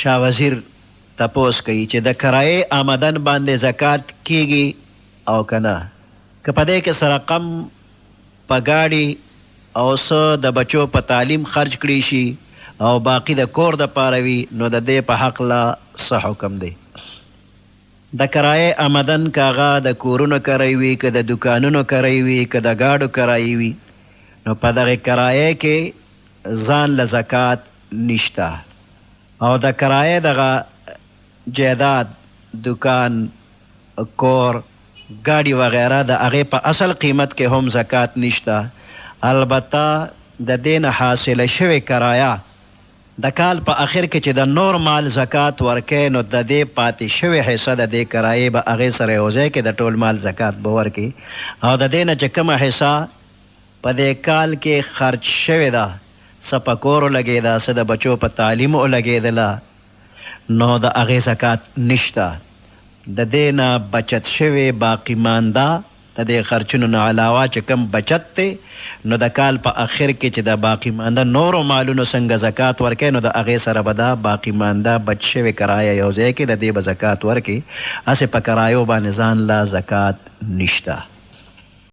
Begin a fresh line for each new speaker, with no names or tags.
شاه وزیر تپوس کوي چې د کرایې آمدن باندې زکات کیږي او کنه که په دې کې سره کم په گاڑی او څه د بچو په تعلیم خرج کړي شي او باقی د کور د پاره وي نو د دې په حق لا څه حکم دی د کرایې آمدن کاغه د کورونو کرایې وي که د دکانونو کرایې وي که د گاډو کرایې وي نو په دغه کرایې کې ځان له زکات نشته او د کرایې دغه جایداد دکان کور گاڑی وغیرہ د هغې په اصل قیمت کې هم زکات نشته البته د دې نه حاصله شوې کرایه د کال په آخر کې چې د نور مال زکات ورکوي نو د دې پاتې شوې حصه د دې کرایې به هغې سره یو ځای کې د ټول مال زکات به ورکوي او د دې نه چې کومه حصه په دې کال کې خرج شوې ده څه په کور ولګېده څه د بچو په تعلیم ولګېدله نو د هغې زکات نشته د دې نه بچت شوې باقی مانده د دې خرچونو نه علاوه چې کم بچت دی نو د کال په آخر کې چې د باقی مانده نورو مالونو څنګه زکات ورکوي نو د هغې سره به دا باقی مانده بچ شوې کرایه یو ځای کې د دې به زکات ورکوي هسې په کرایو باندې ځان لا زکات نشته